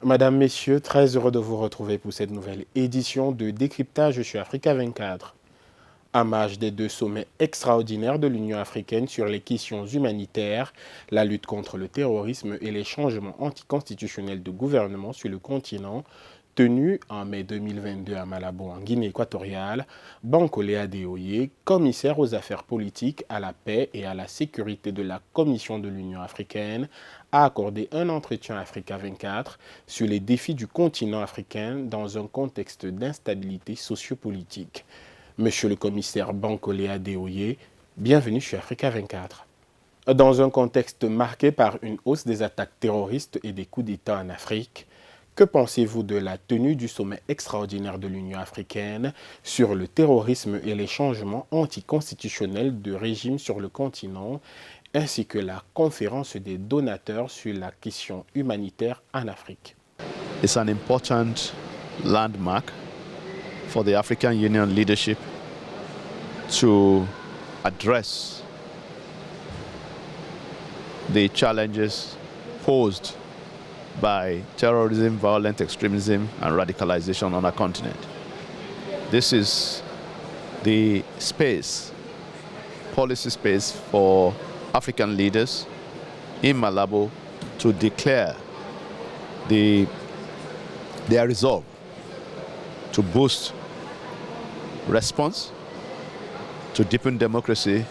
Madame, Messieurs, très heureux de vous retrouver pour cette nouvelle édition de Décryptage sur Africa 24. À l'image des deux sommets extraordinaires de l'Union africaine sur les questions humanitaires, la lutte contre le terrorisme et les changements anticonstitutionnels de gouvernement sur le continent, tenus en mai 2022 à Malabo, en Guinée équatoriale, Bankole Adeoye, commissaire aux affaires politiques, à la paix et à la sécurité de la Commission de l'Union africaine, a accordé un entretien à Africa 24 sur les défis du continent africain dans un contexte d'instabilité socio-politique. Monsieur le commissaire Bankole Adeoye, bienvenue sur Africa 24. Dans un contexte marqué par une hausse des attaques terroristes et des coups d'État en Afrique, que pensez-vous de la tenue du sommet extraordinaire de l'Union africaine sur le terrorisme et les changements anticonstitutionnels de régime sur le continent, ainsi que la conférence des donateurs sur la question humanitaire en Afrique? It's an important landmark for the African Union leadership to address the challenges posed by terrorism, violent extremism, and radicalization on our continent. This is the space, policy space for African leaders in Malabo to declare their resolve to boost response, to deepen democracy,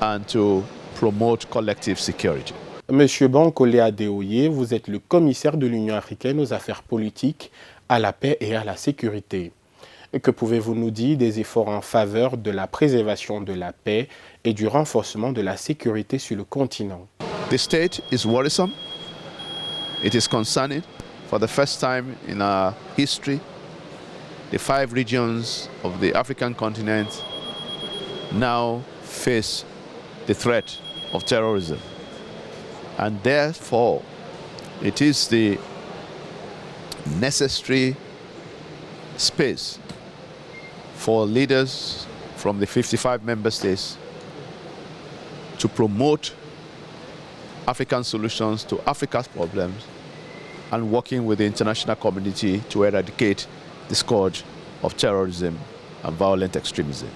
and to promote collective security. Monsieur Bankole Adeoye, vous êtes le commissaire de l'Union africaine aux affaires politiques, à la paix et à la sécurité. Que pouvez-vous nous dire des efforts en faveur de la préservation de la paix et du renforcement de la sécurité sur le continent? The state is worrisome. It is concerning. For the first time in our history, the 5 regions of the African continent now face the threat of terrorism. And therefore, it is the necessary space for leaders from the 55 member states to promote African solutions to Africa's problems and working with the international community to eradicate the scourge of terrorism and violent extremism.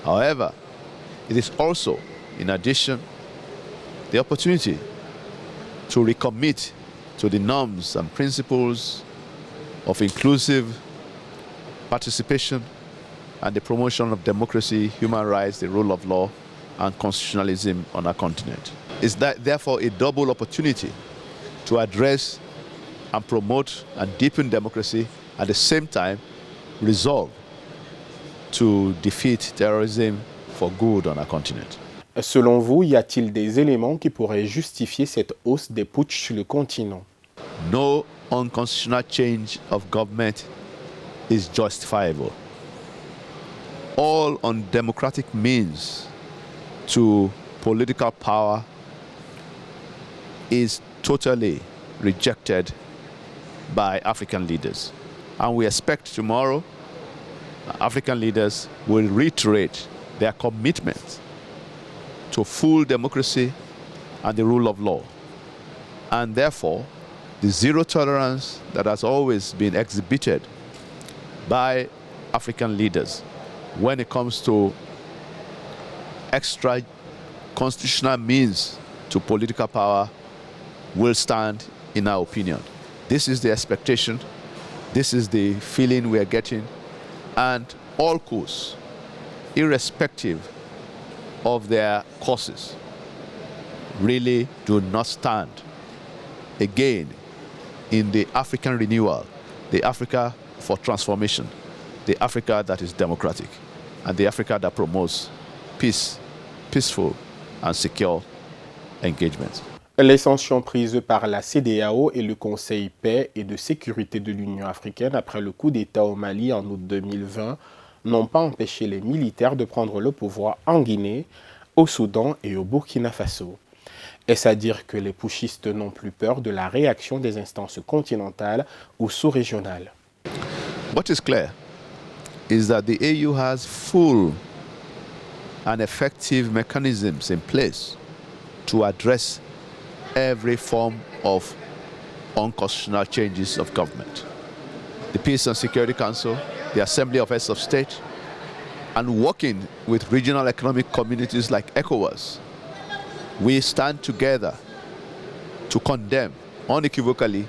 However, it is also, in addition, the opportunity to recommit to the norms and principles of inclusive participation and the promotion of democracy, human rights, the rule of law, and constitutionalism on our continent. It's therefore a double opportunity to address and promote and deepen democracy, at the same time resolve to defeat terrorism for good on our continent. Selon vous, y a-t-il des éléments qui pourraient justifier cette hausse des putschs sur le continent? No unconstitutional change of government is justifiable. All undemocratic means to political power is totally rejected by African leaders. And we expect tomorrow African leaders will reiterate their commitment to full democracy and the rule of law. And therefore, the zero tolerance that has always been exhibited by African leaders when it comes to extra constitutional means to political power will stand, in our opinion. This is the expectation, this is the feeling we are getting, and all coups, irrespective of their causes, really do not stand again in the African renewal, the Africa for transformation, the Africa that is democratic, and the Africa that promotes peace, peaceful and secure engagement. Les sanctions prises par la CEDEAO et le Conseil Paix et de Sécurité de l'Union africaine après le coup d'État au Mali en août 2020 n'ont pas empêché les militaires de prendre le pouvoir en Guinée, au Soudan et au Burkina Faso. Est-ce à dire que les putschistes n'ont plus peur de la réaction des instances continentales ou sous-régionales? What is clear is that the AU has full and effective mechanisms in place to address every form of unconstitutional changes of government. The Peace and Security Council, the Assembly of Heads of State, and working with regional economic communities like ECOWAS, we stand together to condemn unequivocally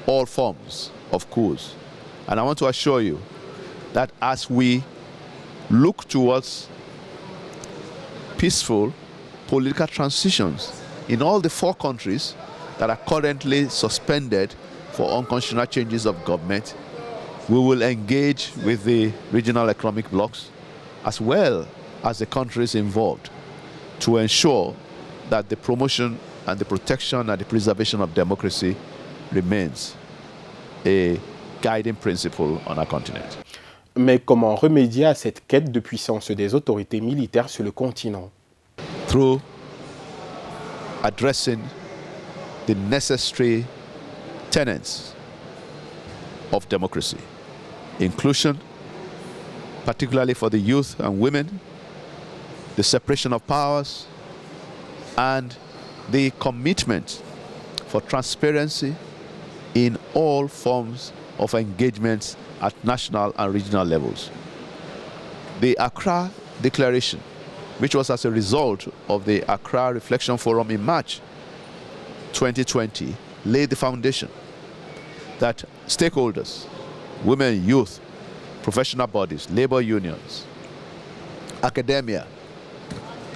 all forms of coups. And I want to assure you that as we look towards peaceful political transitions in all the 4 countries that are currently suspended for unconstitutional changes of government, we will engage with the regional economic blocs as well as the countries involved to ensure that the promotion and the protection and the preservation of democracy remains a guiding principle on our continent. Mais comment remédier à cette quête de puissance des autorités militaires sur le continent? Through addressing the necessary tenets of democracy. Inclusion, particularly for the youth and women, the separation of powers, and the commitment for transparency in all forms of engagements at national and regional levels. The Accra Declaration, which was as a result of the Accra Reflection Forum in March 2020, laid the foundation that stakeholders, women, youth, professional bodies, labor unions, academia,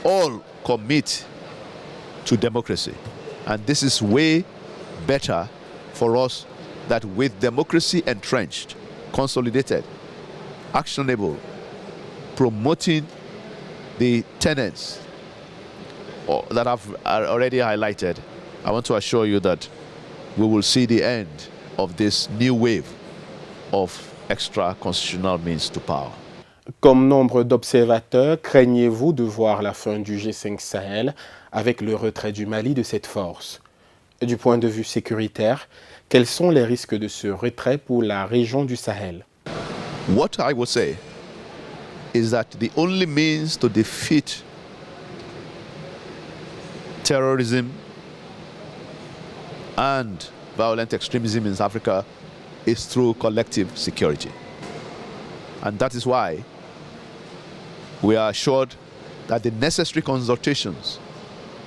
all commit to democracy. And this is way better for us that with democracy entrenched, consolidated, actionable, promoting the tenets that I've already highlighted, I want to assure you that we will see the end of this new wave of extra-constitutional means to power. Comme nombre d'observateurs, craignez-vous de voir la fin du G5 Sahel avec le retrait du Mali de cette force? Du point de vue sécuritaire, quels sont les risques de ce retrait pour la région du Sahel? What I would say is that the only means to defeat terrorism and violent extremism in Africa is through collective security. And that is why we are assured that the necessary consultations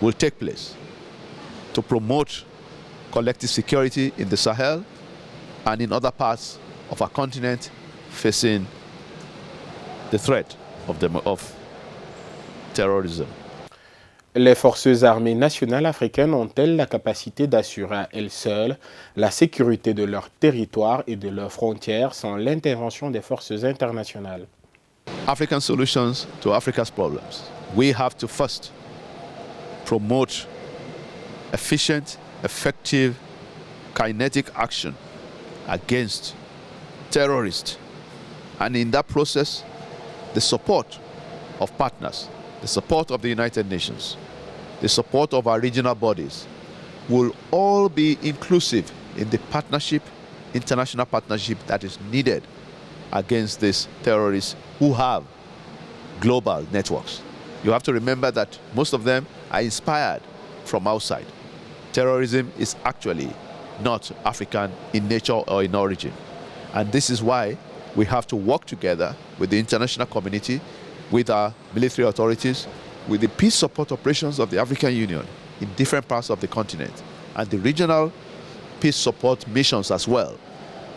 will take place to promote collective security in the Sahel and in other parts of our continent facing the threat of terrorism. Les forces armées nationales africaines ont-elles la capacité d'assurer à elles seules la sécurité de leur territoire et de leurs frontières sans l'intervention des forces internationales? African solutions to Africa's problems. We have to first promote efficient, effective, kinetic action against terrorists. And in that process, the support of partners, the support of the United Nations, the support of our regional bodies will all be inclusive in the partnership, international partnership that is needed against these terrorists who have global networks. You have to remember that most of them are inspired from outside. Terrorism is actually not African in nature or in origin. And this is why we have to work together with the international community, with our military authorities, with the peace support operations of the African Union in different parts of the continent, and the regional peace support missions as well,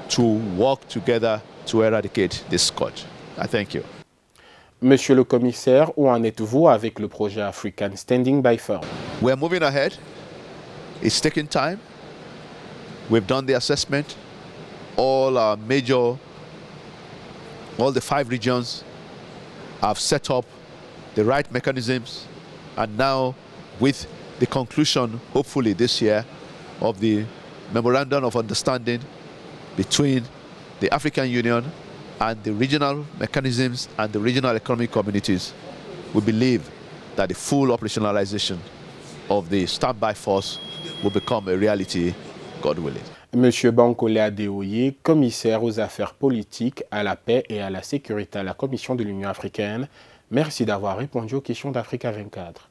to work together to eradicate this scourge. I thank you. Monsieur le commissaire, où en êtes-vous avec le projet Africaine Standing by Firm? We're moving ahead. It's taking time. We've done the assessment. All the 5 regions have set up the right mechanisms, and now with the conclusion, hopefully this year, of the Memorandum of Understanding between the African Union and the regional mechanisms and the regional economic communities, we believe that the full operationalization of the standby force will become a reality, God willing. Monsieur Bankole Adeoye, commissaire aux affaires politiques, à la paix et à la sécurité à la Commission de l'Union africaine, merci d'avoir répondu aux questions d'Africa 24.